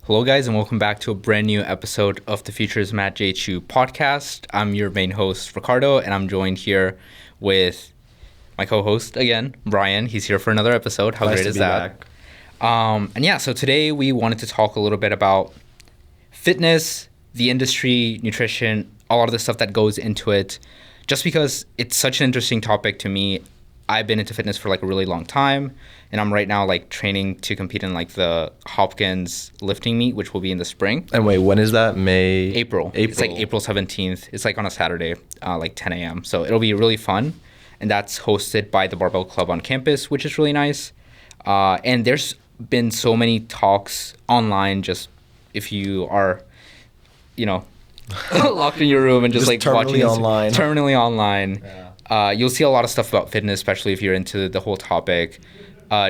Hello, guys, and welcome back to a brand new episode of the Futurism at JHU podcast. I'm your main host, Ricardo, and I'm joined here with my co-host again, Bryan. He's here for another episode. How great is that? So today we wanted to talk a little bit about fitness, the industry, nutrition, a lot of the stuff that goes into it. Just because it's such an interesting topic to me. I've been into fitness for like a really long time, and I'm right now like training to compete in like the Hopkins lifting meet, which will be in the spring. And wait, when is that? April. It's like April 17th. It's like on a Saturday, like 10 a.m. So it'll be really fun, and that's hosted by the Barbell Club on campus, which is really nice. And there's been so many talks online. Just if you are, locked in your room and just like watching terminally online. Yeah. You'll see a lot of stuff about fitness, especially if you're into the whole topic,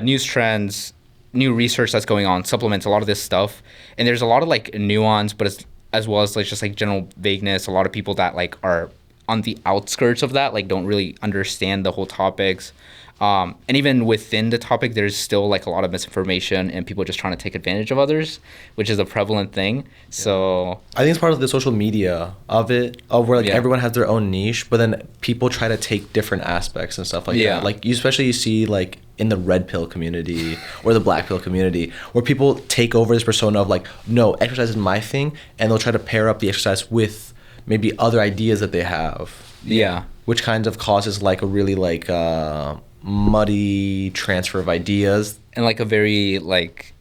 news trends, new research that's going on, supplements, a lot of this stuff. And there's a lot of like nuance, but as well as like just like general vagueness. A lot of people that like are on the outskirts of that, like don't really understand the whole topics. And even within the topic, there's still like a lot of misinformation and people just trying to take advantage of others, which is a prevalent thing. So I think it's part of the social media of where like everyone has their own niche, but then people try to take different aspects and stuff like that. Like you see like in the red pill community or the black pill community, where people take over this persona of like, no, exercise is my thing, and they'll try to pair up the exercise with maybe other ideas that they have. Yeah. Which kind of causes like a really like muddy transfer of ideas and like a very like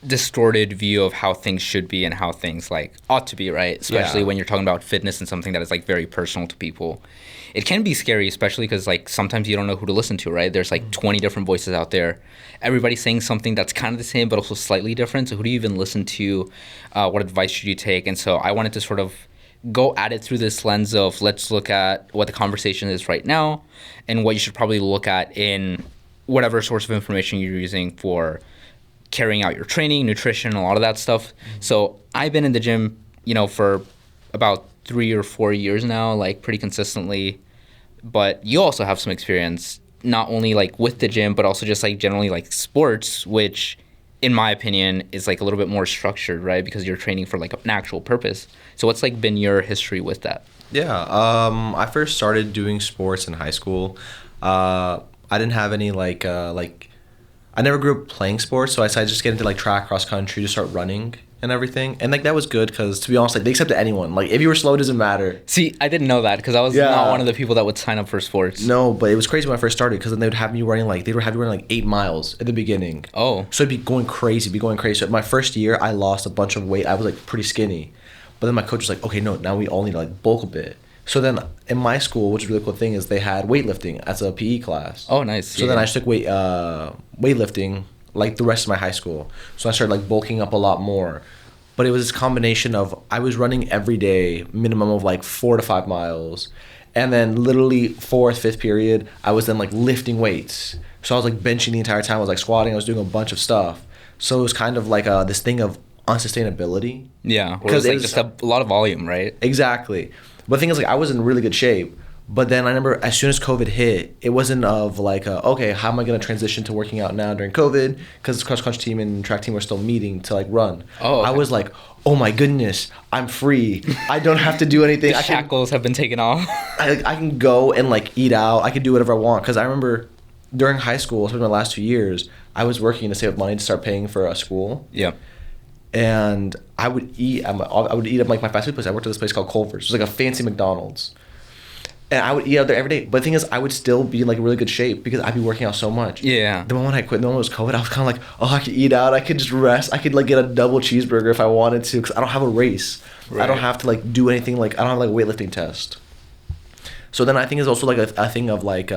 distorted view of how things should be and how things like ought to be, right? Especially when you're talking about fitness and something that is like very personal to people. It can be scary, especially because like sometimes you don't know who to listen to, right? There's like 20 different voices out there. Everybody's saying something that's kind of the same but also slightly different. So who do you even listen to? What advice should you take? And so I wanted to sort of go at it through this lens of let's look at what the conversation is right now and what you should probably look at in whatever source of information you're using for carrying out your training, nutrition, a lot of that stuff. So I've been in the gym, for about 3 or 4 years now, like pretty consistently. But you also have some experience, not only like with the gym, but also just like generally like sports, which in my opinion is like a little bit more structured, right? Because you're training for like an actual purpose. So what's like been your history with that? Yeah, I first started doing sports in high school. I didn't have any I never grew up playing sports, so I decided to just get into like track, cross country, just start running and everything. And like that was good because, to be honest, like they accepted anyone. Like if you were slow, it doesn't matter. See, I didn't know that because I was not one of the people that would sign up for sports. No, but it was crazy when I first started because then they would have me running like 8 miles at the beginning. Oh. So it'd be going crazy. So my first year, I lost a bunch of weight. I was like pretty skinny. But then my coach was like, okay, no, now we all need to like bulk a bit. So then in my school, which is a really cool thing, is they had weightlifting as a PE class. Oh, nice. So then I just took weightlifting like the rest of my high school. So I started like bulking up a lot more. But it was this combination of I was running every day, minimum of like 4 to 5 miles. And then literally 4th, 5th period, I was then like lifting weights. So I was like benching the entire time. I was like squatting. I was doing a bunch of stuff. So it was kind of like this thing of unsustainability. Yeah, because it was just a lot of volume, right? Exactly. But the thing is, like, I was in really good shape. But then I remember as soon as COVID hit, it wasn't of like, okay, how am I going to transition to working out now during COVID? Because the cross-country team and track team were still meeting to like run. Oh, okay. I was like, oh my goodness, I'm free. I don't have to do anything. The shackles have been taken off. I can go and like eat out. I can do whatever I want. Because I remember during high school, especially my last 2 years, I was working to save money to start paying for a school. Yeah. And I would eat at like my fast food place. I worked at this place called Culver's. It was like a fancy McDonald's. And I would eat out there every day. But the thing is, I would still be in like really good shape because I'd be working out so much. Yeah. The moment I quit, the moment it was COVID, I was kind of like, oh, I could eat out. I could just rest. I could like get a double cheeseburger if I wanted to because I don't have a race. Right. I don't have to like do anything. Like I don't have like a weightlifting test. So then I think it's also like a thing of like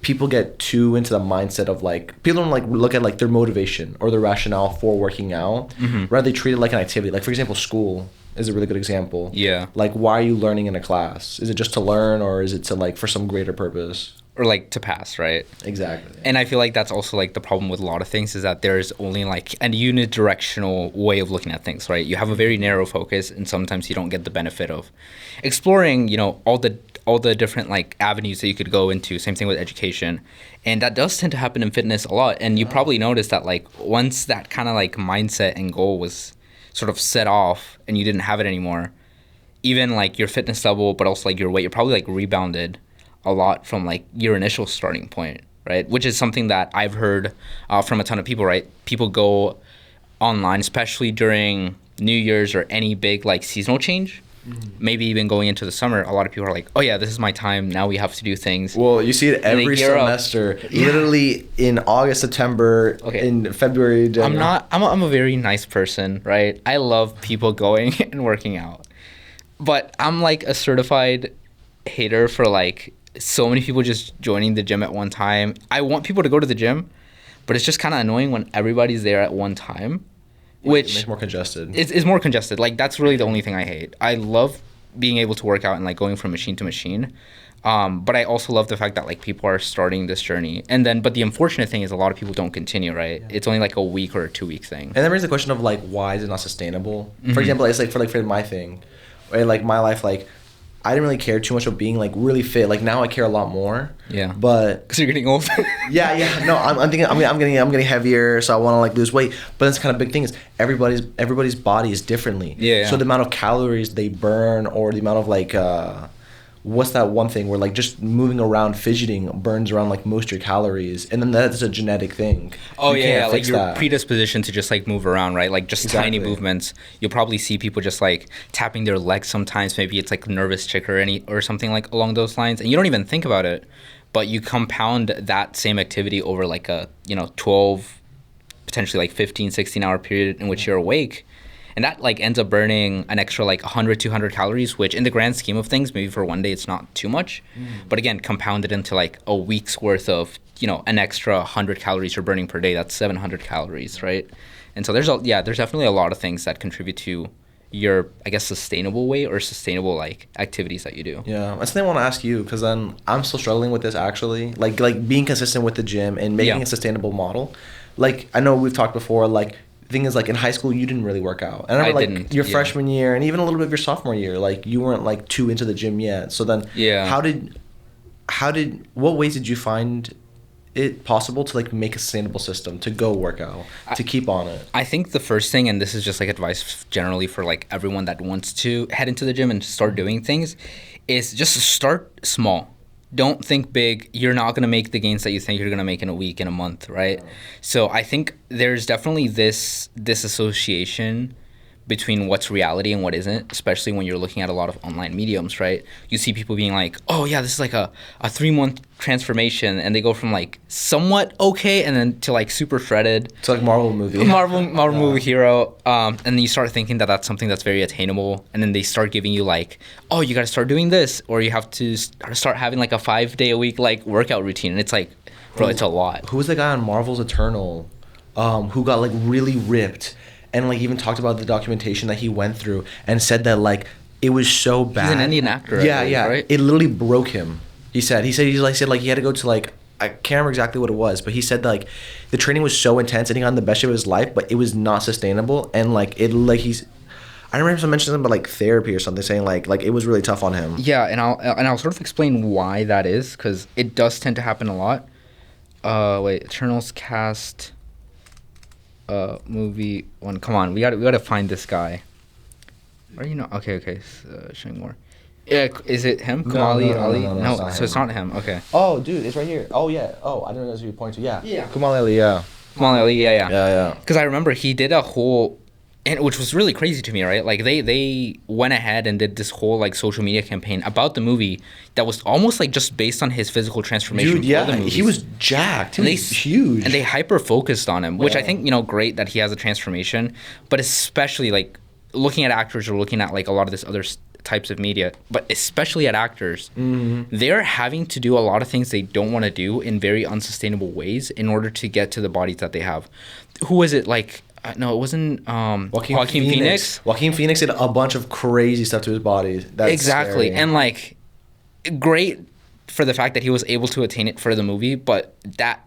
people get too into the mindset of like people don't like look at like their motivation or their rationale for working out. Mm-hmm. Rather they treat it like an activity. Like for example, school is a really good example. Yeah. Like why are you learning in a class? Is it just to learn or is it to like for some greater purpose? Or like to pass, right? Exactly. And I feel like that's also like the problem with a lot of things is that there's only like a unidirectional way of looking at things, right? You have a very narrow focus and sometimes you don't get the benefit of exploring, all the all the different like avenues that you could go into. Same thing with education, and that does tend to happen in fitness a lot. And you probably noticed that like once that kind of like mindset and goal was sort of set off, and you didn't have it anymore, even like your fitness level, but also like your weight, you're probably like rebounded a lot from like your initial starting point, right? Which is something that I've heard from a ton of people, right? People go online, especially during New Year's or any big like seasonal change. Maybe even going into the summer, a lot of people are like, oh yeah, this is my time. Now we have to do things. Well, you see it every semester. Yeah. Literally in August, September, in February, January. I'm a very nice person, right? I love people going and working out. But I'm like a certified hater for like so many people just joining the gym at one time. I want people to go to the gym, but it's just kind of annoying when everybody's there at one time. Which it's more congested. It's more congested. Like that's really the only thing I hate. I love being able to work out and like going from machine to machine, but I also love the fact that like people are starting this journey, and then but the unfortunate thing is a lot of people don't continue. Right? Yeah. It's only like a week or a 2-week thing. And then there's the question of like why is it not sustainable? For example, it's like for my thing, or like my life, like I didn't really care too much about being like really fit. Like now I care a lot more. Yeah. But because you're getting old. yeah. No, I'm thinking I'm getting heavier, so I want to like lose weight. But that's kind of big thing is everybody's body is differently. Yeah. So the amount of calories they burn, or the amount of like what's that one thing where like just moving around, fidgeting burns around like most of your calories, and then that's a genetic thing. Oh yeah, like your predisposition to just like move around, right? Like just tiny movements. You'll probably see people just like tapping their legs sometimes. Maybe it's like nervous tick or something like along those lines, and you don't even think about it, but you compound that same activity over like a 12, potentially like 15, 16 hour period in which you're awake. And that like ends up burning an extra like 100, 200 calories, which in the grand scheme of things, maybe for one day it's not too much. But again, compounded into like a week's worth of, an extra 100 calories you're burning per day. That's 700 calories, right? And so there's definitely a lot of things that contribute to your, I guess, sustainable weight or sustainable like activities that you do. Yeah, that's the thing I want to ask you, because then I'm still struggling with this actually. Like being consistent with the gym and making a sustainable model. Like I know we've talked before, like thing is like in high school you didn't really work out, and I remember like your freshman year and even a little bit of your sophomore year, like you weren't like too into the gym yet. So then what ways did you find it possible to like make a sustainable system to go work out, to keep on it? I think the first thing, and this is just like advice generally for like everyone that wants to head into the gym and start doing things, is just start small. Don't think big. You're not going to make the gains that you think you're going to make in a week, in a month, right? Yeah. So I think there's definitely this association between what's reality and what isn't, especially when you're looking at a lot of online mediums, right? You see people being like, oh yeah, this is like a 3-month transformation, and they go from like somewhat okay and then to like super shredded. It's like Marvel movie. Marvel movie hero. And then you start thinking that that's something that's very attainable, and then they start giving you like, oh, you got to start doing this, or you have to start having like a 5-day-a-week like workout routine, and it's like, bro, it's a lot. Who was the guy on Marvel's Eternal who got like really ripped? And like even talked about the documentation that he went through and said that like it was so bad. He's an Indian actor. Yeah. Right? It literally broke him. He said he had to go to like, I can't remember exactly what it was, but he said like the training was so intense and he got in the best shape of his life, but it was not sustainable, and like I remember someone mentioned something about like therapy or something, saying like it was really tough on him. Yeah, and I'll sort of explain why that is, because it does tend to happen a lot. Eternals cast. Movie one. Come on, we gotta find this guy. Or okay. Showing more. Yeah, is it him? Kumali Ali? No, so it's not him. Okay. Oh, dude, it's right here. Oh yeah. Oh, I didn't know that's who you point to. Yeah. Kumali Ali. Yeah. Kumali Ali. Yeah. Yeah. Because I remember he did a whole. And which was really crazy to me, right? Like they went ahead and did this whole like social media campaign about the movie that was almost like just based on his physical transformation. Dude, yeah, he was jacked. He was huge. And they hyper focused on him, which I think great that he has a transformation. But especially like looking at actors or looking at like a lot of this other types of media, but especially at actors, they're having to do a lot of things they don't want to do in very unsustainable ways in order to get to the bodies that they have. Who was it like? No, it wasn't Joaquin Phoenix. Joaquin Phoenix did a bunch of crazy stuff to his body. That's exactly. Scary. And like, great for the fact that he was able to attain it for the movie, but that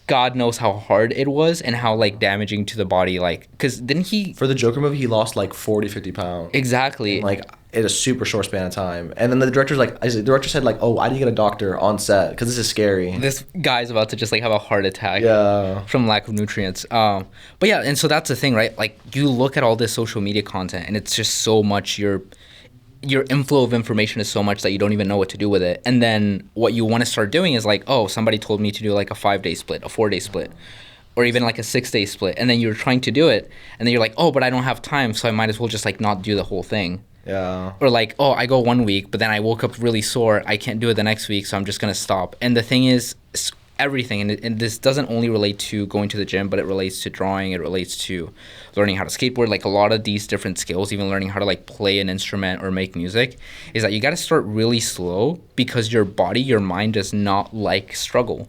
God knows how hard it was and how like damaging to the body. Like, because didn't he... For the Joker movie, he lost like 40, 50 pounds. Exactly. And, like, in a super short span of time. And then the director said like, oh, I need to get a doctor on set because this is scary. This guy's about to just like have a heart attack from lack of nutrients. But yeah, and so that's the thing, right? Like you look at all this social media content and it's just so much your inflow of information is so much that you don't even know what to do with it. And then what you want to start doing is like, oh, somebody told me to do like a 5-day split, a 4-day split, or even like a 6-day split. And then you're trying to do it. And then you're like, oh, but I don't have time. So I might as well just like not do the whole thing. Yeah. Or like, oh, I go 1 week, but then I woke up really sore. I can't do it the next week. So I'm just going to stop. And the thing is, everything, and this doesn't only relate to going to the gym, but it relates to drawing, it relates to learning how to skateboard, like a lot of these different skills, even learning how to like play an instrument or make music, is that you got to start really slow because your body, your mind does not like struggle.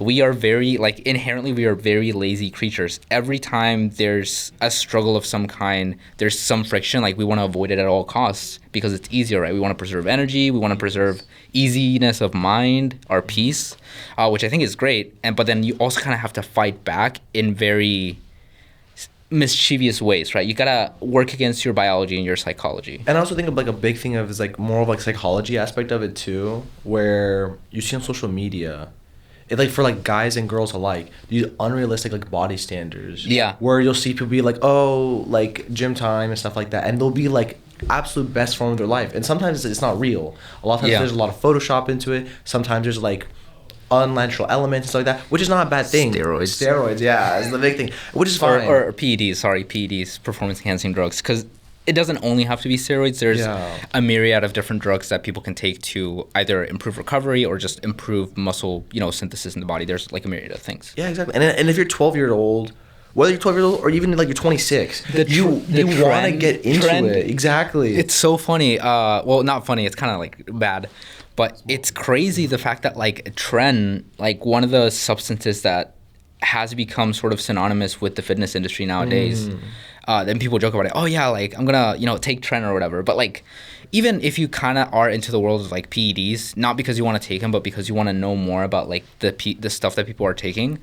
We are very, like, inherently, we are very lazy creatures. Every time there's a struggle of some kind, there's some friction, like, we want to avoid it at all costs because it's easier, right? We want to preserve energy. We want to preserve easiness of mind, our peace, which I think is great. But then you also kind of have to fight back in very mischievous ways, right? You got to work against your biology and your psychology. And I also think of, like, a big thing of is, like, more of, like, psychology aspect of it, too, where you see on social media, it, like, for like guys and girls alike, these unrealistic like body standards. Yeah. Where you'll see people be like, oh, like gym time and stuff like that, and they'll be like absolute best form of their life. And sometimes it's not real. A lot of times there's a lot of Photoshop into it. Sometimes there's like unnatural elements and stuff like that, which is not a bad thing. Steroids, yeah, is the big thing, which is fine. Or PEDs, performance enhancing drugs, because it doesn't only have to be steroids. There's a myriad of different drugs that people can take to either improve recovery or just improve muscle, synthesis in the body. There's like a myriad of things. Yeah, exactly. And if you're 12 years old, whether you're 12 years old or even like you're 26, you want to get into it. Exactly. It's so funny. Well, not funny. It's kind of like bad, but it's crazy the fact that like trend, like one of the substances that has become sort of synonymous with the fitness industry nowadays. Then people joke about it. Oh yeah, like I'm gonna take tren or whatever. But like, even if you kind of are into the world of like PEDs, not because you want to take them, but because you want to know more about like the stuff that people are taking,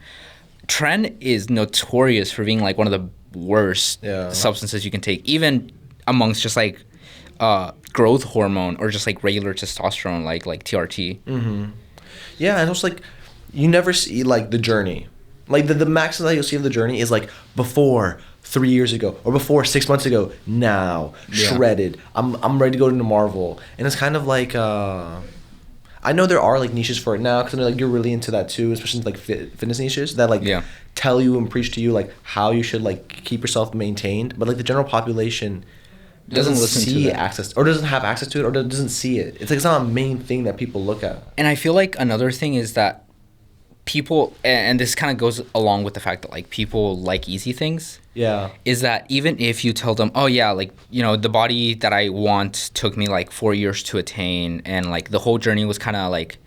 tren is notorious for being like one of the worst substances you can take, even amongst just like growth hormone or just like regular testosterone, like TRT. Mm-hmm. Yeah, and it's like you never see like the journey. Like the maximum that you'll see of the journey is like before 3 years ago or before 6 months ago. Now shredded. I'm ready to go into Marvel, and it's kind of like I know there are like niches for it now because like you're really into that too, especially like fitness niches that like tell you and preach to you like how you should like keep yourself maintained. But like the general population doesn't see access or doesn't have access to it or doesn't see it. It's like it's not a main thing that people look at. And I feel like another thing is that people, and this kind of goes along with the fact that like people like easy things, is that even if you tell them, oh yeah, like the body that I want took me like 4 years to attain, and like the whole journey was kind of like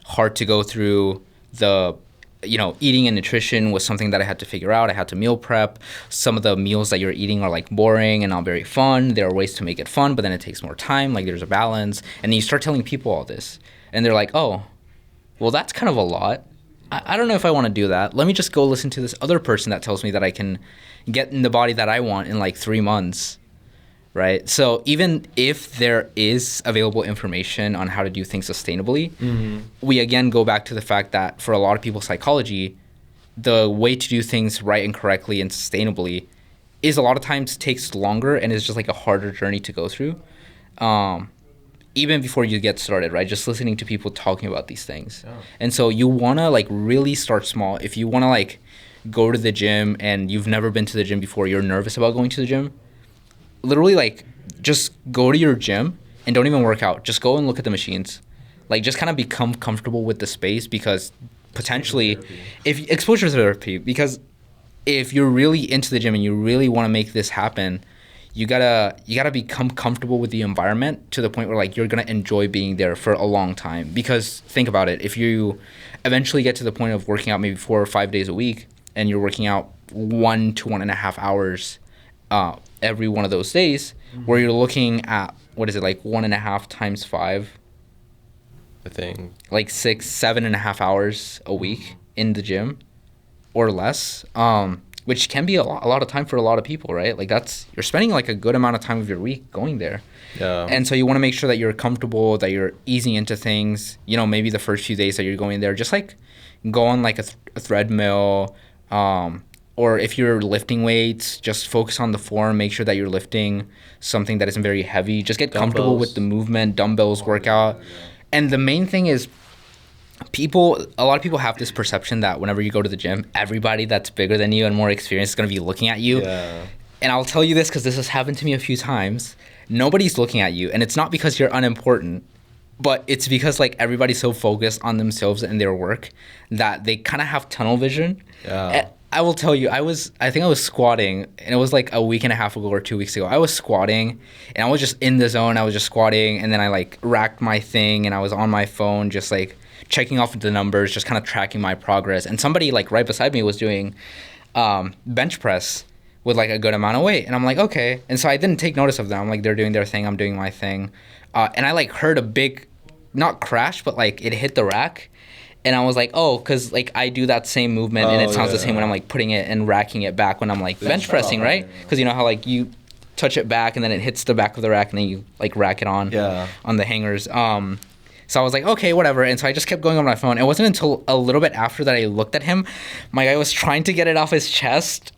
hard to go through, the eating and nutrition was something that I had to figure out. I had to meal prep. Some of the meals that you're eating are like boring and not very fun. There are ways to make it fun, but then it takes more time. Like there's a balance. And then you start telling people all this and they're like, oh, well, that's kind of a lot. I don't know if I want to do that. Let me just go listen to this other person that tells me that I can get in the body that I want in like 3 months, right? So even if there is available information on how to do things sustainably, we again go back to the fact that for a lot of people's psychology, the way to do things right and correctly and sustainably is a lot of times takes longer and is just like a harder journey to go through. Even before you get started, right? Just listening to people talking about these things. Yeah. And so you want to like really start small. If you want to like go to the gym and you've never been to the gym before, you're nervous about going to the gym, literally like just go to your gym and don't even work out. Just go and look at the machines. Like just kind of become comfortable with the space, because potentially exposure therapy, because if you're really into the gym and you really want to make this happen, you gotta become comfortable with the environment to the point where like you're gonna enjoy being there for a long time. Because think about it, if you eventually get to the point of working out maybe 4 or 5 days a week and you're working out 1 to 1.5 hours every one of those days, where you're looking at what is it, like 1.5 times 5, I think like 7.5 hours a week in the gym or less, which can be a lot of time for a lot of people, right? Like you're spending like a good amount of time of your week going there. Yeah. And so you want to make sure that you're comfortable, that you're easing into things. You know, maybe the first few days that you're going there, just like go on like a treadmill, or if you're lifting weights, just focus on the form. Make sure that you're lifting something that isn't very heavy. Just get comfortable with the movement, dumbbells, workout. And the main thing is, a lot of people have this perception that whenever you go to the gym, everybody that's bigger than you and more experienced is going to be looking at you. Yeah. And I'll tell you this because this has happened to me a few times. Nobody's looking at you, and it's not because you're unimportant, but it's because like everybody's so focused on themselves and their work that they kind of have tunnel vision. Yeah. And I will tell you, I think I was squatting, and it was like a week and a half ago or 2 weeks ago. I was squatting, and I was just in the zone. I was just squatting, and then I like racked my thing, and I was on my phone just like checking off the numbers, just kind of tracking my progress. And somebody like right beside me was doing bench press with like a good amount of weight. And I'm like, okay. And so I didn't take notice of them. I'm like, they're doing their thing, I'm doing my thing. And I like heard a big, not crash, but like it hit the rack. And I was like, oh, because like I do that same movement, and it sounds the same when I'm like putting it and racking it back when I'm like bench pressing, right? Because you know how like you touch it back and then it hits the back of the rack and then you like rack it on the hangers. So I was like, okay, whatever. And so I just kept going on my phone. It wasn't until a little bit after that I looked at him. My guy was trying to get it off his chest,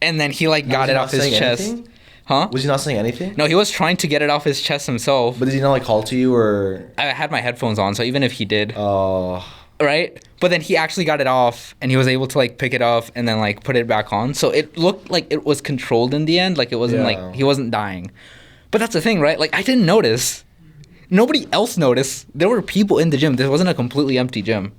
and then he like got it off his chest. Anything? Huh? Was he not saying anything? No, he was trying to get it off his chest himself. But did he not like call to you, or? I had my headphones on, so even if he did. Oh. Right? But then he actually got it off, and he was able to like pick it up and then like put it back on. So it looked like it was controlled in the end. Like it wasn't like he wasn't dying. But that's the thing, right? Like I didn't notice. Nobody else noticed. There were people in the gym. This wasn't a completely empty gym.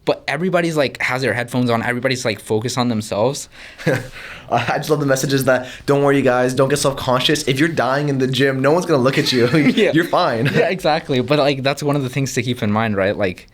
But everybody's like has their headphones on. Everybody's like focused on themselves. I just love the messages that, don't worry, you guys, don't get self-conscious. If you're dying in the gym, no one's going to look at you. You're fine. Yeah, exactly. But like that's one of the things to keep in mind, right? Like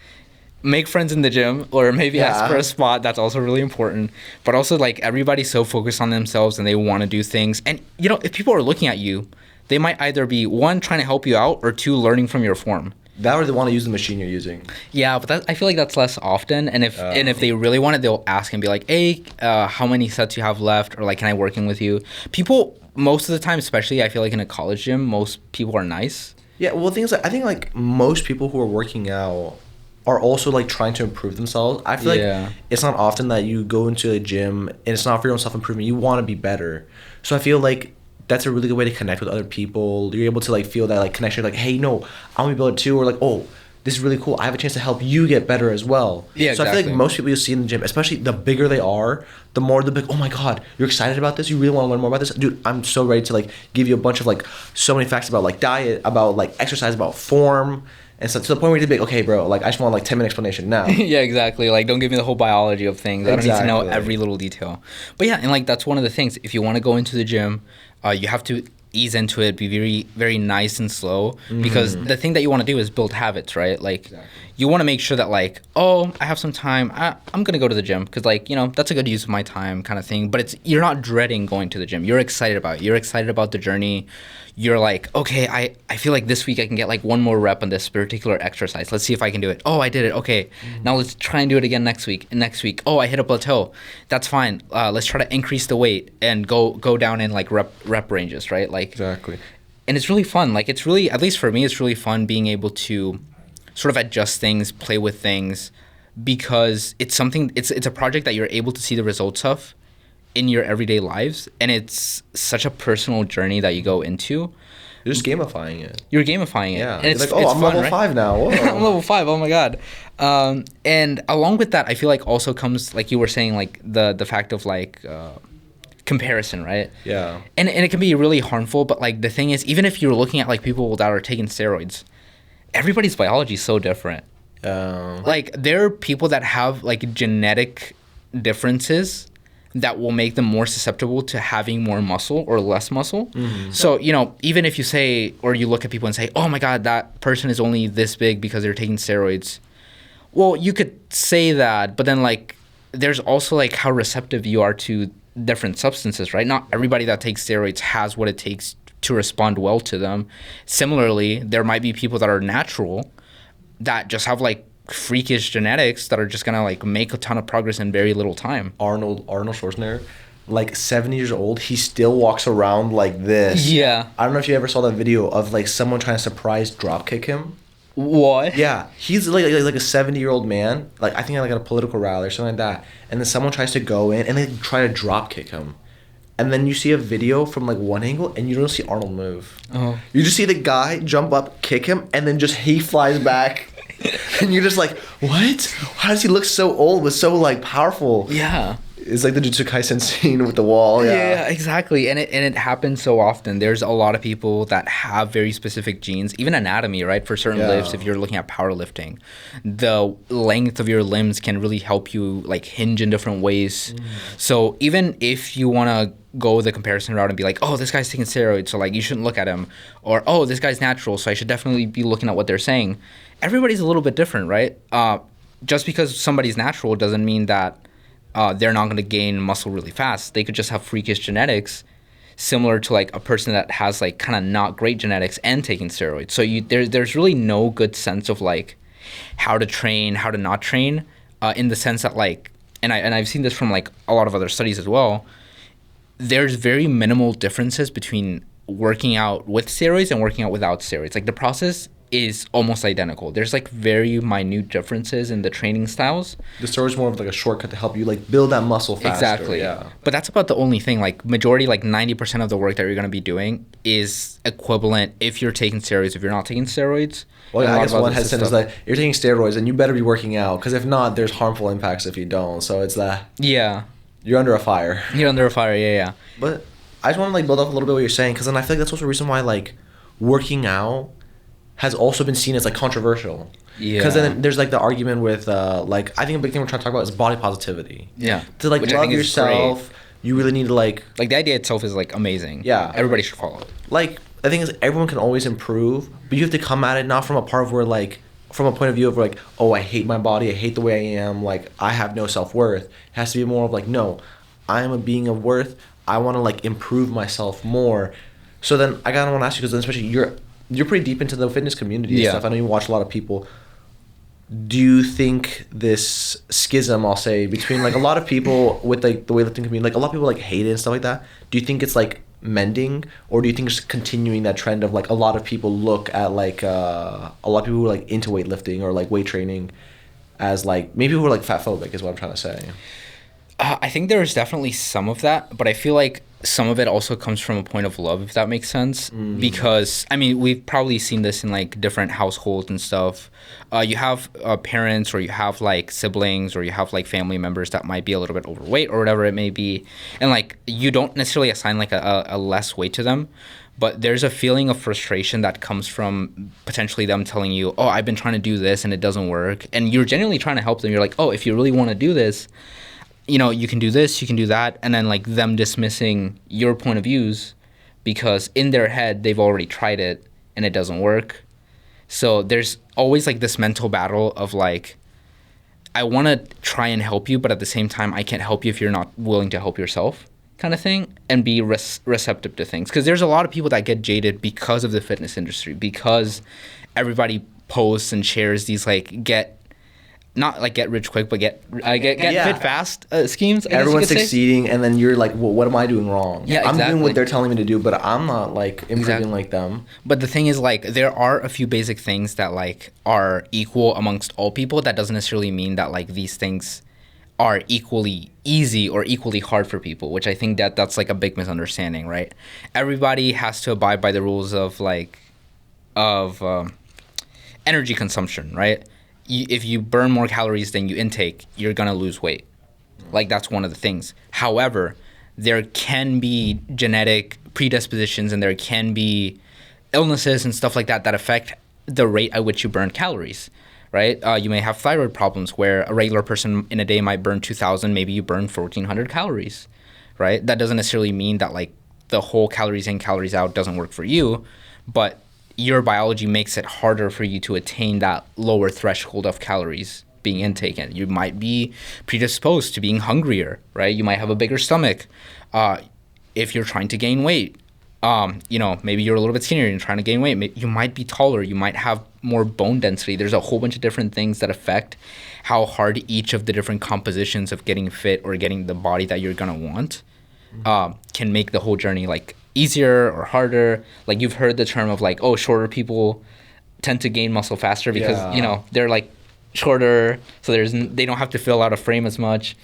make friends in the gym, or maybe ask for a spot. That's also really important. But also like everybody's so focused on themselves and they want to do things. And you know, if people are looking at you, they might either be, one, trying to help you out, or two, learning from your form. That, or they want to use the machine you're using. Yeah, but I feel like that's less often. And if they really want it, they'll ask and be like, hey, how many sets you have left? Or like, can I work in with you? People, most of the time, especially I feel like in a college gym, most people are nice. Yeah, well, the thing is, I think like most people who are working out are also like trying to improve themselves. I feel like it's not often that you go into a gym and it's not for your own self-improvement. You want to be better. So I feel like that's a really good way to connect with other people. You're able to like feel that like connection, like, hey, no, I want to be better too, or like, oh, this is really cool. I have a chance to help you get better as well. Yeah, so exactly. I feel like most people you see in the gym, especially the bigger they are, the more they're like, oh my God, you're excited about this? You really want to learn more about this? Dude, I'm so ready to like give you a bunch of like so many facts about like diet, about like exercise, about form. And so to the point where you're like, okay, bro, like I just want like 10-minute explanation now. Yeah, exactly. Like don't give me the whole biology of things. I don't need to know every little detail. But yeah, and like that's one of the things. If you want to go into the gym, you have to ease into it, be very, very nice and slow, because the thing that you want to do is build habits, right? Like you want to make sure that like, oh, I have some time, I'm gonna go to the gym because like, you know, that's a good use of my time kind of thing. But you're not dreading going to the gym. You're excited about it. You're excited about the journey. You're like, okay, I feel like this week I can get like one more rep on this particular exercise. Let's see if I can do it. Oh, I did it. Okay, now let's try and do it again next week. And next week, oh, I hit a plateau. That's fine. Let's try to increase the weight and go down in like rep ranges, right? Like exactly. And it's really fun. Like it's really, at least for me, it's really fun being able to sort of adjust things, play with things, because it's something. It's a project that you're able to see the results of in your everyday lives, and it's such a personal journey that you go into. You're just gamifying it. You're gamifying it. Yeah. And it's like, oh, I'm fun, level 5 now. Whoa. I'm level 5. Oh my God. And along with that, I feel like also comes, like you were saying, like the fact of like comparison, right? Yeah. And it can be really harmful, but like the thing is, even if you're looking at like people that are taking steroids, everybody's biology is so different. Like there are people that have like genetic differences that will make them more susceptible to having more muscle or less muscle. So, you know, even if you say, or you look at people and say, oh my God, that person is only this big because they're taking steroids. Well, you could say that, but then like, there's also like how receptive you are to different substances, right? Not everybody that takes steroids has what it takes to respond well to them. Similarly, there might be people that are natural that just have like freakish genetics that are just gonna like make a ton of progress in very little time. Arnold Schwarzenegger, like 70 years old, he still walks around like this. Yeah. I don't know if you ever saw that video of like someone trying to surprise drop kick him. What? Yeah, he's like a 70-year-old man, like I think like at a political rally or something like that, and then someone tries to go in and they try to drop kick him, and then you see a video from like one angle and you don't see Arnold move. Oh. You just see the guy jump up, kick him, and then just he flies back, and you're just like, what? How does he look so old but so like powerful? Yeah. It's like the Jujutsu Kaisen scene with the wall. Yeah, exactly. And it happens so often. There's a lot of people that have very specific genes, even anatomy, right? For certain lifts, if you're looking at powerlifting, the length of your limbs can really help you like hinge in different ways. So even if you want to go the comparison route and be like, oh, this guy's taking steroids, so like you shouldn't look at him, or oh, this guy's natural, so I should definitely be looking at what they're saying. Everybody's a little bit different, right? Just because somebody's natural doesn't mean that they're not going to gain muscle really fast. They could just have freakish genetics, similar to like a person that has like kind of not great genetics and taking steroids. So there's really no good sense of like how to train, how to not train, in the sense that like, and I've seen this from like a lot of other studies as well. There's very minimal differences between working out with steroids and working out without steroids. Like the process is almost identical. There's like very minute differences in the training styles. The steroid's more of like a shortcut to help you like build that muscle faster. Exactly. Yeah. But that's about the only thing. Like majority, like 90% of the work that you're going to be doing is equivalent if you're taking steroids, if you're not taking steroids. Well, I guess one hesitant is that you're taking steroids and you better be working out, because if not, there's harmful impacts if you don't. So it's that. Yeah. You're under a fire. You're under a fire. Yeah. But I just want to like build up a little bit what you're saying, because then I feel like that's also the reason why like working out has also been seen as like controversial. Yeah. Because then there's like the argument with like I think a big thing we're trying to talk about is body positivity. Yeah. To like love yourself, you really need to like the idea itself is like amazing. Yeah. Everybody should follow it. Like I think is everyone can always improve, but you have to come at it not from a part of where like from a point of view of like, oh, I hate my body, I hate the way I am, like I have no self-worth. It has to be more of like, no, I am a being of worth. I want to like improve myself more. So then I gotta want to ask you, because then especially you're pretty deep into the fitness community and stuff. I know you watch a lot of people. Do you think this schism, I'll say, between like a lot of people with like the weightlifting community, like a lot of people like hate it and stuff like that, do you think it's like mending, or do you think it's continuing that trend of like a lot of people look at like a lot of people who are like into weightlifting or like weight training as like maybe who are like fat phobic is what I'm trying to say? I think there's definitely some of that, but I feel like some of it also comes from a point of love, if that makes sense. Because, I mean, we've probably seen this in, like, different households and stuff. You have parents, or you have, like, siblings, or you have, like, family members that might be a little bit overweight or whatever it may be. And, like, you don't necessarily assign, like, a less weight to them. But there's a feeling of frustration that comes from potentially them telling you, oh, I've been trying to do this and it doesn't work. And you're genuinely trying to help them. You're like, oh, if you really want to do this, you know, you can do this, you can do that, and then like them dismissing your point of views because in their head they've already tried it and it doesn't work. So there's always like this mental battle of like, I want to try and help you, but at the same time I can't help you if you're not willing to help yourself, kind of thing, and be receptive to things. Because there's a lot of people that get jaded because of the fitness industry, because everybody posts and shares these like not like get rich quick, but get fit fast schemes. Everyone's succeeding, and then you're like, well, what am I doing wrong? Yeah, exactly. I'm doing what they're telling me to do, but I'm not like improving like them. But the thing is, like, there are a few basic things that like are equal amongst all people. That doesn't necessarily mean that like these things are equally easy or equally hard for people, which I think that's like a big misunderstanding, right? Everybody has to abide by the rules of energy consumption, right? If you burn more calories than you intake, you're going to lose weight. Like, that's one of the things. However, there can be genetic predispositions and there can be illnesses and stuff like that that affect the rate at which you burn calories, right? You may have thyroid problems where a regular person in a day might burn 2,000, maybe you burn 1,400 calories, right? That doesn't necessarily mean that, like, the whole calories in, calories out doesn't work for you, but your biology makes it harder for you to attain that lower threshold of calories being intaken. You might be predisposed to being hungrier, right? You might have a bigger stomach. If you're trying to gain weight, you know, maybe you're a little bit skinnier and trying to gain weight. You might be taller. You might have more bone density. There's a whole bunch of different things that affect how hard each of the different compositions of getting fit or getting the body that you're going to want can make the whole journey like easier or harder. Like you've heard the term of like, oh, shorter people tend to gain muscle faster because they're like shorter, so they don't have to fill out a frame as much.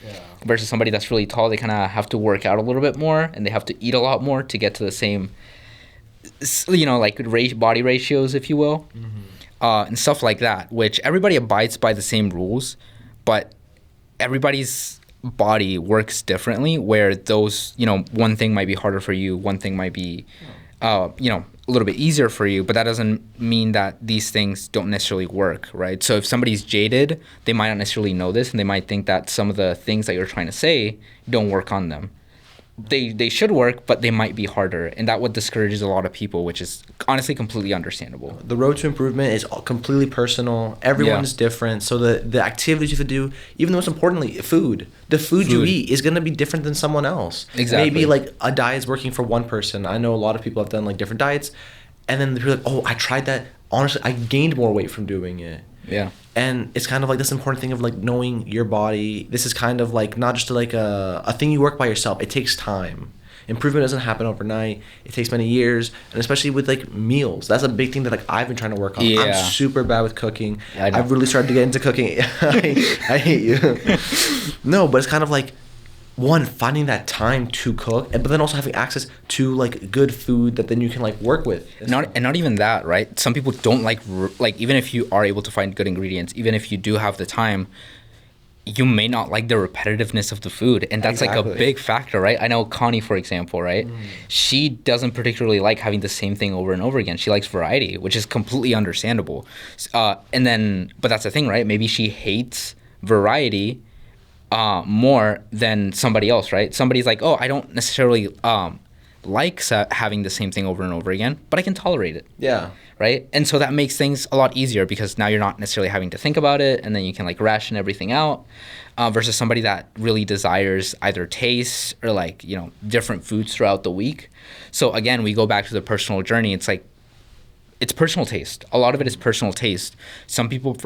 Versus somebody that's really tall, they kind of have to work out a little bit more and they have to eat a lot more to get to the same, like body ratios, if you will, and stuff like that. Which everybody abides by the same rules, but everybody's body works differently. Where those, one thing might be harder for you, one thing might be, a little bit easier for you, but that doesn't mean that these things don't necessarily work, right? So if somebody's jaded, they might not necessarily know this, and they might think that some of the things that you're trying to say don't work on them. They should work, but they might be harder, and that what discourages a lot of people, which is honestly completely understandable. The road to improvement is completely personal. Everyone's different, so the activities you have to do, even most importantly, food. The food you eat is going to be different than someone else. Exactly. Maybe like a diet is working for one person. I know a lot of people have done like different diets, and then they're like, oh, I tried that. Honestly, I gained more weight from doing it. Yeah. And it's kind of like this important thing of like knowing your body. This is kind of like not just like a thing you work by yourself. It takes time. Improvement doesn't happen overnight. It takes many years, and especially with like meals. That's a big thing that like I've been trying to work on. I'm super bad with cooking. I've really started to get into cooking. I hate you. No, but it's kind of like finding that time to cook, but then also having access to like good food that then you can like work with. Not even that, right? Some people don't like even if you are able to find good ingredients, even if you do have the time, you may not like the repetitiveness of the food, and that's like a big factor, right? I know Connie, for example, right? She doesn't particularly like having the same thing over and over again. She likes variety, which is completely understandable. But that's the thing, right? Maybe she hates variety more than somebody else, right? Somebody's like, oh, I don't necessarily like having the same thing over and over again, but I can tolerate it. Yeah. Right? And so that makes things a lot easier because now you're not necessarily having to think about it, and then you can like ration everything out versus somebody that really desires either taste or like, different foods throughout the week. So again, we go back to the personal journey. It's like, it's personal taste. A lot of it is personal taste. Some people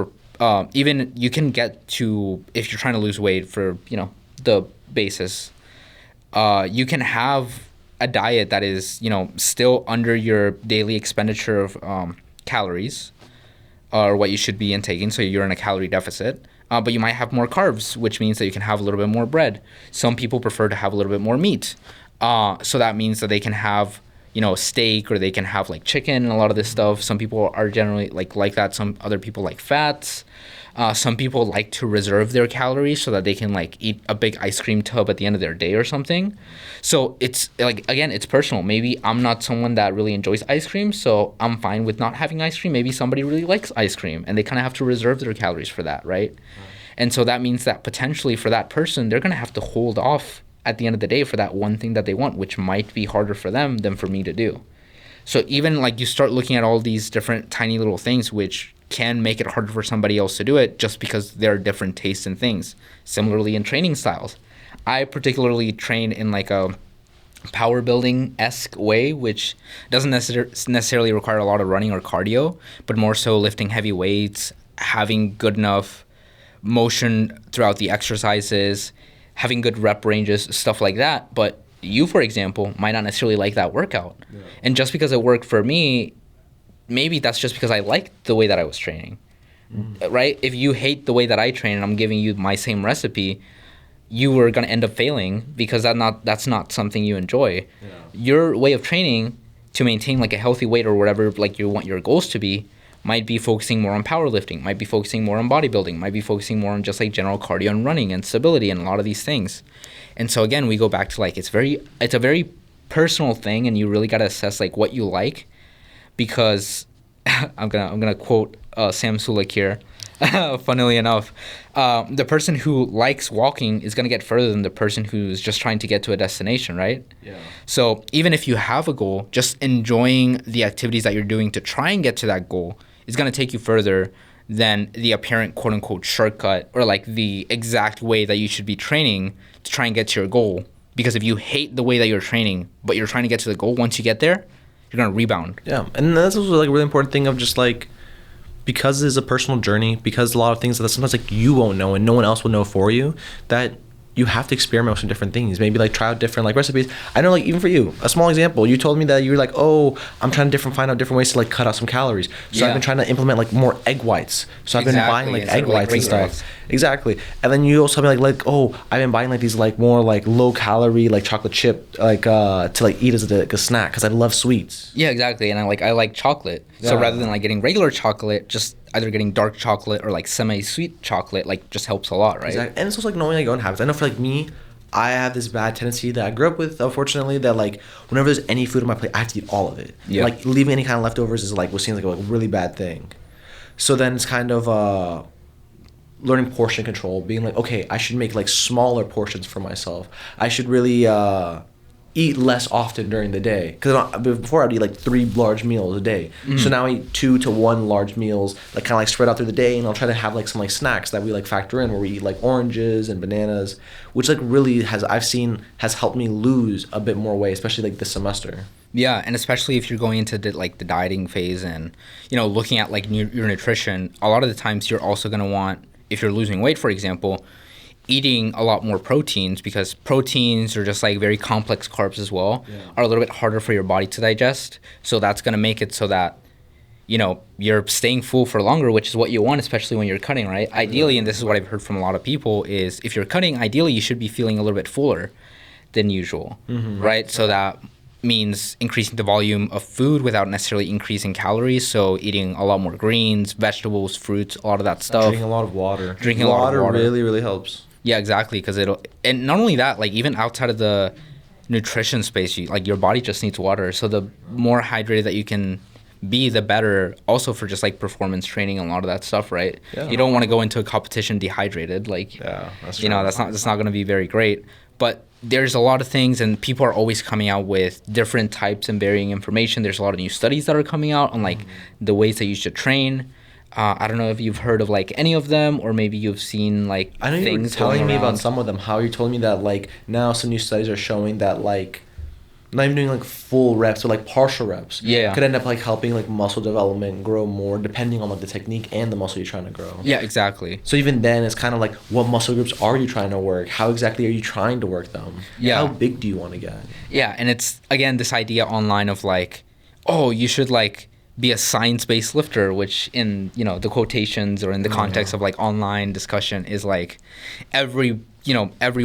even you can get to, if you're trying to lose weight for, the basis, you can have a diet that is, still under your daily expenditure of calories or what you should be intaking. So you're in a calorie deficit, but you might have more carbs, which means that you can have a little bit more bread. Some people prefer to have a little bit more meat. So that means that they can have, steak, or they can have like chicken and a lot of this stuff. Some people are generally like that. Some other people like fats. Some people like to reserve their calories so that they can like eat a big ice cream tub at the end of their day or something. So it's like, again, it's personal. Maybe I'm not someone that really enjoys ice cream, so I'm fine with not having ice cream. Maybe somebody really likes ice cream and they kind of have to reserve their calories for that, right? And so that means that potentially for that person, they're going to have to hold off at the end of the day for that one thing that they want, which might be harder for them than for me to do. So even like you start looking at all these different tiny little things which can make it harder for somebody else to do it just because there are different tastes and things. Similarly in training styles. I particularly train in like a power building-esque way, which doesn't necessarily require a lot of running or cardio, but more so lifting heavy weights, having good enough motion throughout the exercises, having good rep ranges, stuff like that. But you, for example, might not necessarily like that workout. Yeah. And just because it worked for me, maybe that's just because I liked the way that I was training, right? If you hate the way that I train and I'm giving you my same recipe, you were going to end up failing because that's not something you enjoy. Yeah. Your way of training to maintain like a healthy weight or whatever like you want your goals to be might be focusing more on powerlifting, might be focusing more on bodybuilding, might be focusing more on just like general cardio and running and stability and a lot of these things. And so again, we go back to like it's a very personal thing, and you really got to assess like what you like. Because I'm gonna quote Sam Sulek here. Funnily enough, the person who likes walking is gonna get further than the person who's just trying to get to a destination, right? Yeah. So even if you have a goal, just enjoying the activities that you're doing to try and get to that goal is gonna take you further than the apparent quote unquote shortcut or like the exact way that you should be training to try and get to your goal. Because if you hate the way that you're training, but you're trying to get to the goal, once you get there, you're going to rebound. Yeah, and that's also like a really important thing of just like, because it's a personal journey, because a lot of things that sometimes like you won't know and no one else will know for you, that you have to experiment with some different things. Maybe like try out different like recipes. I know, like even for you, a small example, you told me that you were like, oh, I'm trying to find out different ways to like cut out some calories. So I've been trying to implement like more egg whites. So I've been buying like egg whites and stuff. Exactly. And then you also have me like, oh, I've been buying like these like more like low calorie like chocolate chip like to like eat as a snack because I love sweets. Yeah, exactly. And I like chocolate. Yeah. So rather than like getting regular chocolate, just either getting dark chocolate or like semi-sweet chocolate like just helps a lot, right? Exactly. And it's also like knowing your own habits. I know for like me, I have this bad tendency that I grew up with, unfortunately, that like whenever there's any food on my plate, I have to eat all of it. Yeah. Like leaving any kind of leftovers is like what seems like a really bad thing. So then it's kind of learning portion control, being like, okay, I should make like smaller portions for myself. I should really eat less often during the day, because before I'd eat like 3 large meals a day. So now I eat 2 to 1 large meals, like kind of like spread out through the day, and I'll try to have like some like snacks that we like factor in, where we eat like oranges and bananas, which like really I've seen has helped me lose a bit more weight, especially like this semester. Yeah, and especially if you're going into the dieting phase and looking at like your nutrition, a lot of the times you're also going to want, if you're losing weight, for example, eating a lot more proteins, because proteins are just like very complex carbs as well, are a little bit harder for your body to digest. So that's going to make it so that, you're staying full for longer, which is what you want, especially when you're cutting, right? Ideally, and this is what I've heard from a lot of people, is if you're cutting, ideally you should be feeling a little bit fuller than usual, right? So that means increasing the volume of food without necessarily increasing calories. So eating a lot more greens, vegetables, fruits, a lot of that stuff. Drinking a lot of water. Drinking a lot of water really, really helps. Yeah, exactly. And not only that, like even outside of the nutrition space, your body just needs water. So the more hydrated that you can be, the better. Also for just like performance training and a lot of that stuff, right? Yeah. You don't want to go into a competition dehydrated. Like, yeah, that's true. That's not going to be very great. But there's a lot of things, and people are always coming out with different types and varying information. There's a lot of new studies that are coming out on like the ways that you should train. I don't know if you've heard of like any of them, or maybe you've seen like I know you were telling me about some of them. How you told me that like now some new studies are showing that like not even doing like full reps or like partial reps could end up like helping like muscle development grow more, depending on like the technique and the muscle you're trying to grow. Yeah, exactly. So even then it's kind of like, what muscle groups are you trying to work? How exactly are you trying to work them? Yeah. How big do you want to get? Yeah, and it's again this idea online of like, oh, you should like be a science-based lifter, which in the quotations or in the context of like online discussion is like every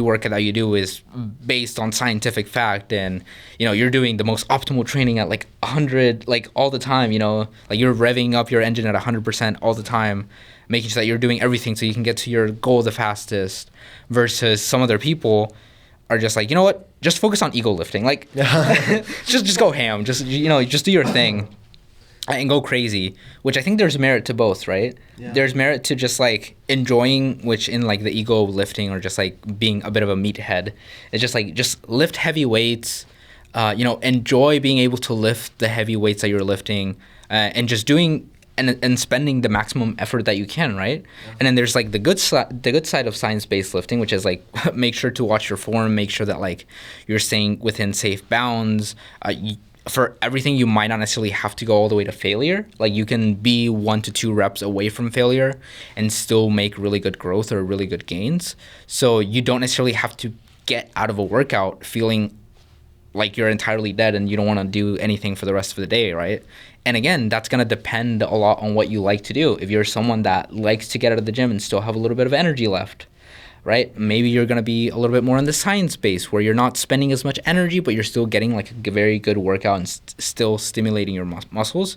workout that you do is based on scientific fact, and you're doing the most optimal training at like 100 like all the time, like you're revving up your engine at 100% all the time, making sure that you're doing everything so you can get to your goal the fastest, versus some other people are just like, just focus on ego lifting, like just go ham, just just do your thing and go crazy, which I think there's merit to both, right? Yeah. There's merit to just like enjoying, which in like the ego lifting or just like being a bit of a meathead, it's just like just lift heavy weights, enjoy being able to lift the heavy weights that you're lifting, and just doing and spending the maximum effort that you can, right? Yeah. And then there's like the good side of science-based lifting, which is like make sure to watch your form, make sure that like you're staying within safe bounds. For everything, you might not necessarily have to go all the way to failure. Like you can be 1 to 2 reps away from failure and still make really good growth or really good gains. So you don't necessarily have to get out of a workout feeling like you're entirely dead and you don't want to do anything for the rest of the day, right? And again, that's going to depend a lot on what you like to do. If you're someone that likes to get out of the gym and still have a little bit of energy left, right? Maybe you're going to be a little bit more in the science base where you're not spending as much energy, but you're still getting like a very good workout and still stimulating your muscles,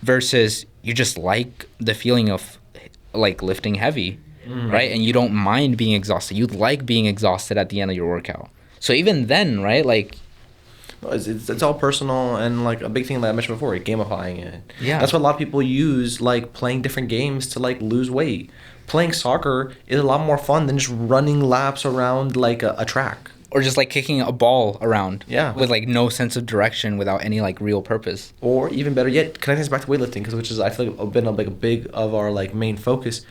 versus you just like the feeling of like lifting heavy, right? And you don't mind being exhausted. You like being exhausted at the end of your workout. So even then, right? Like, it's all personal, and like a big thing that I mentioned before, gamifying it. Yeah. That's what a lot of people use, like playing different games to like lose weight. Playing soccer is a lot more fun than just running laps around like a track. Or just like kicking a ball around. Yeah. With like no sense of direction, without any like real purpose. Or even better yet, connecting this back to weightlifting, which is I feel like been like a big of our like main focus.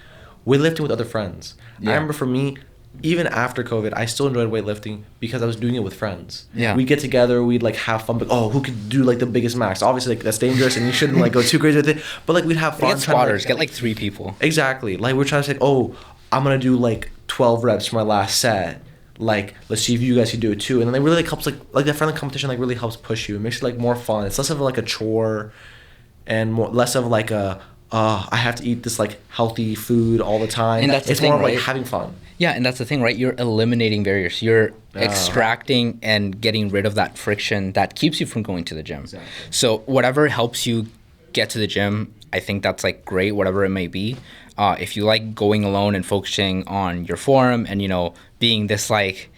Weightlifting with other friends. Yeah. I remember for me, even after COVID, I still enjoyed weightlifting because I was doing it with friends. Yeah. We'd get together, we'd like have fun, but who could do like the biggest max? Obviously, like that's dangerous and you shouldn't like go too crazy with it. But like we'd have fun. Get spotters, get like 3 people. Exactly. Like we're trying to say, I'm gonna do like 12 reps for my last set. like, let's see if you guys can do it too. And then it really like helps like that friendly competition like really helps push you. It makes it like more fun. It's less of like a chore, and less of like a I have to eat this like healthy food all the time. And that's it's the thing, more of right? like having fun. Yeah, and that's the thing, right? You're eliminating barriers. You're extracting and getting rid of that friction that keeps you from going to the gym. Exactly. So whatever helps you get to the gym, I think that's like great, whatever it may be. If you like going alone and focusing on your form and, you know, being this like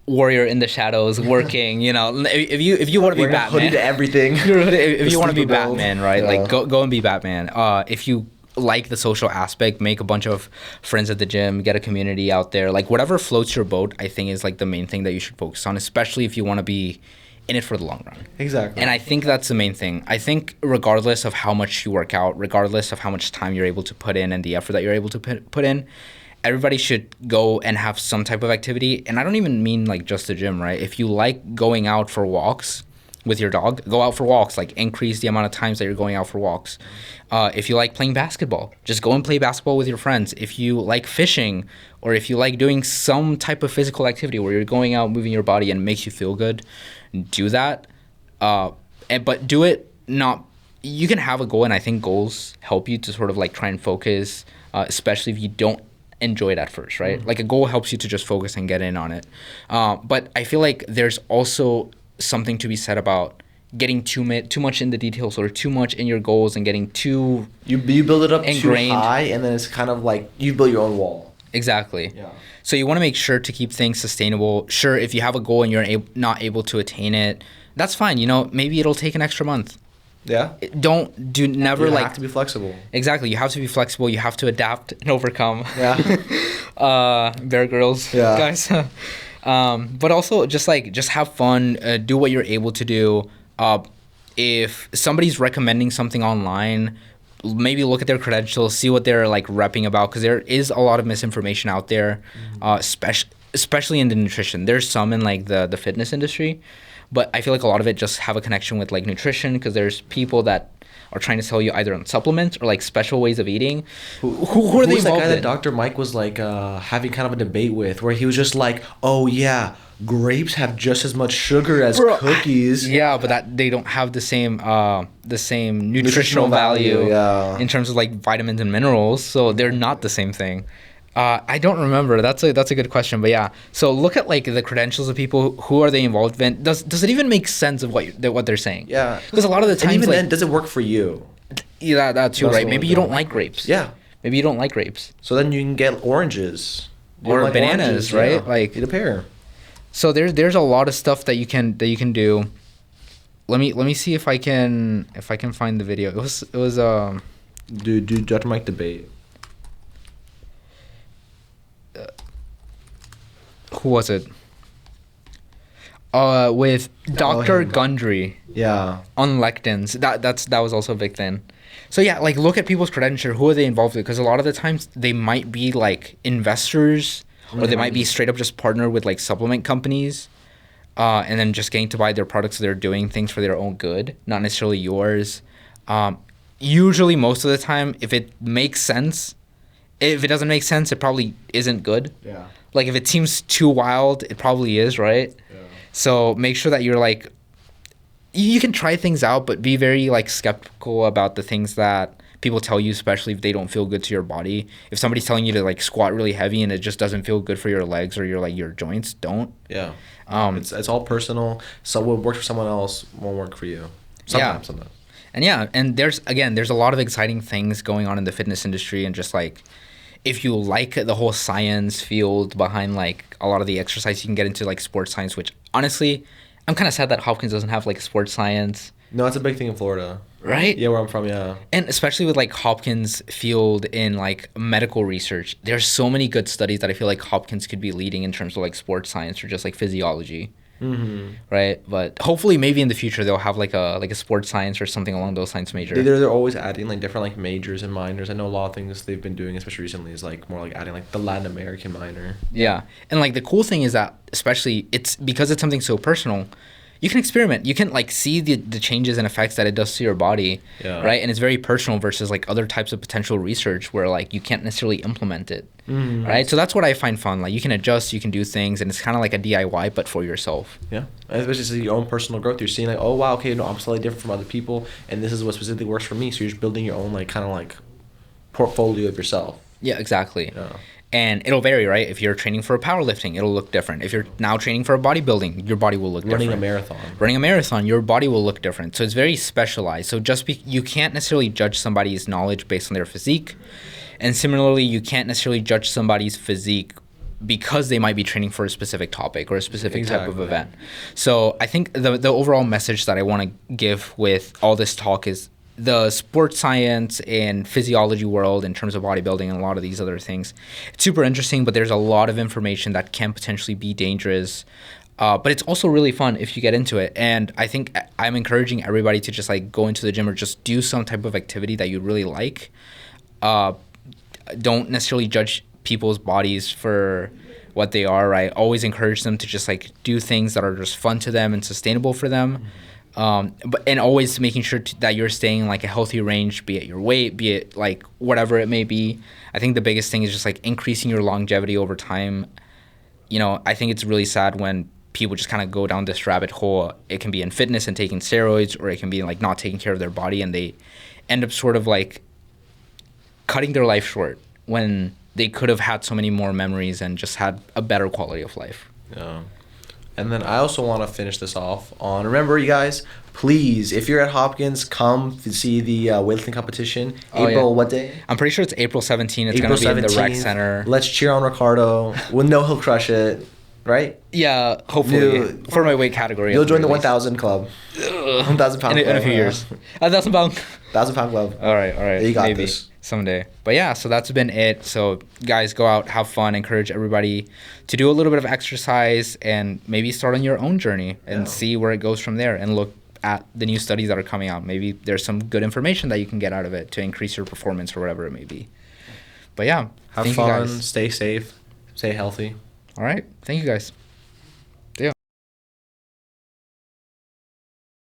warrior in the shadows working, you know, if you want to be Batman, hoodie to everything. if you want to be build. Batman, right? Yeah. Like go and be Batman. If you like the social aspect, make a bunch of friends at the gym, get a community out there, like whatever floats your boat, I think is like the main thing that you should focus on, especially if you want to be in it for the long run. Exactly. And I think that's the main thing. I think regardless of how much you work out, regardless of how much time you're able to put in and the effort that you're able to put in, everybody should go and have some type of activity. And I don't even mean like just the gym, right? If you like going out for walks with your dog, go out for walks, like increase the amount of times that you're going out for walks. If you like playing basketball, just go and play basketball with your friends. If you like fishing, or if you like doing some type of physical activity where you're going out, moving your body and it makes you feel good, do that. But do it not, you can have a goal, and I think goals help you to sort of like try and focus, especially if you don't enjoy it at first, right? Mm-hmm. Like a goal helps you to just focus and get in on it. But I feel like there's also something to be said about getting too much in the details or too much in your goals and getting too you build it up ingrained. Too high, and then it's kind of like you build your own wall. Exactly. Yeah. So you want to make sure to keep things sustainable. Sure, if you have a goal and you're not able to attain it, that's fine. You know, maybe it'll take an extra month. Yeah. Never you like have to be flexible. Exactly. You have to be flexible. You have to adapt and overcome. Yeah. Bear Grylls, Yeah. guys. But also just have fun. Do what you're able to do. If somebody's recommending something online, maybe look at their credentials, see what they're like repping about, because there is a lot of misinformation out there, especially in the nutrition. There's some in like the fitness industry, but I feel like a lot of it just have a connection with like nutrition, because there's people that are trying to sell you either on supplements or like special ways of eating. Who are they Who's that involved guy that in? Dr. Mike was like having kind of a debate with, where he was just like, oh yeah, grapes have just as much sugar as cookies. Yeah, but that they don't have the same nutritional value yeah. in terms of like vitamins and minerals, so they're not the same thing. I don't remember. That's a good question, but yeah. So look at like the credentials of people. Who are they involved in? Does it even make sense of what they're saying? Yeah. Because a lot of the times, and even like, then, does it work for you? Yeah, that too, That's right? the Maybe one you thing. don't like grapes. Yeah. Maybe you don't like grapes. So then you can get oranges. You Or don't like bananas, oranges, right? yeah. Like, eat a pear. So there's a lot of stuff that you can do. Let me see if I can find the video. It was Dude, Dr. Mike debate. Who was it? With Dr. him. Gundry Yeah. on lectins. That was also a big thing. So yeah, like look at people's credentials. Who are they involved with? Because a lot of the times they might be like investors, or they might be straight up just partnered with like supplement companies, and then just getting to buy their products. So they're doing things for their own good, not necessarily yours. Usually, most of the time, if it makes sense, if it doesn't make sense, it probably isn't good. Yeah. Like if it seems too wild, it probably is, right? Yeah. So make sure that you're like, you can try things out, but be very like skeptical about the things that people tell you, especially if they don't feel good to your body. If somebody's telling you to like squat really heavy and it just doesn't feel good for your legs or your joints, don't. Yeah. It's all personal. So what works for someone else won't work for you. Sometimes. And there's a lot of exciting things going on in the fitness industry, and just like, if you like the whole science field behind like a lot of the exercise, you can get into like sports science, which honestly, I'm kind of sad that Hopkins doesn't have like sports science. No, it's a big thing in Florida. Right? Yeah, where I'm from, yeah. And especially with like Hopkins field in like medical research, there's so many good studies that I feel like Hopkins could be leading in terms of like sports science or just like physiology. Mm-hmm. Right? But hopefully maybe in the future they'll have like a sports science or something along those lines major. They're always adding like different like majors and minors. I know a lot of things they've been doing, especially recently, is like more like adding like the Latin American minor. Yeah. And like the cool thing is that, especially it's because it's something so personal, you can experiment. You can like see the changes and effects that it does to your body, right? And it's very personal versus like other types of potential research where like you can't necessarily implement it, right? So that's what I find fun. Like you can adjust, you can do things, and it's kind of like a DIY but for yourself. Yeah, and especially your own personal growth. You're seeing like, oh wow, okay, no, I'm slightly different from other people, and this is what specifically works for me. So you're just building your own like kind of like portfolio of yourself. Yeah, exactly. Yeah. And it'll vary, right? If you're training for powerlifting, it'll look different. If you're now training for bodybuilding, your body will look different. Running a marathon, your body will look different. So it's very specialized. So you can't necessarily judge somebody's knowledge based on their physique. And similarly, you can't necessarily judge somebody's physique because they might be training for a specific topic or a specific type of event. So I think the overall message that I want to give with all this talk is the sports science and physiology world in terms of bodybuilding and a lot of these other things. It's super interesting, but there's a lot of information that can potentially be dangerous. But it's also really fun if you get into it. And I think I'm encouraging everybody to just like go into the gym or just do some type of activity that you really like. Don't necessarily judge people's bodies for what they are, right? Always encourage them to just like do things that are just fun to them and sustainable for them. And always making sure that you're staying in like a healthy range, be it your weight, be it like whatever it may be. I think the biggest thing is just like increasing your longevity over time. You know, I think it's really sad when people just kind of go down this rabbit hole. It can be in fitness and taking steroids, or it can be like not taking care of their body, and they end up sort of like cutting their life short when they could have had so many more memories and just had a better quality of life. Yeah. And then I also want to finish this off on, remember, you guys, please, if you're at Hopkins, come to see the weightlifting competition. April, what day? I'm pretty sure it's April 17th. It's going to be in the rec center. Let's cheer on Ricardo. We'll know he'll crush it, right? Yeah, hopefully. For my weight category. You'll join the 1,000 club. 1,000 pound club. In a few years. 1,000 pound. 1,000 pound club. All right. You got Maybe. this. Someday. But yeah, so that's been it. So guys, go out, have fun, encourage everybody to do a little bit of exercise and maybe start on your own journey and see where it goes from there, and look at the new studies that are coming out. Maybe there's some good information that you can get out of it to increase your performance or whatever it may be. But yeah, have fun, stay safe, stay healthy. All right. Thank you guys.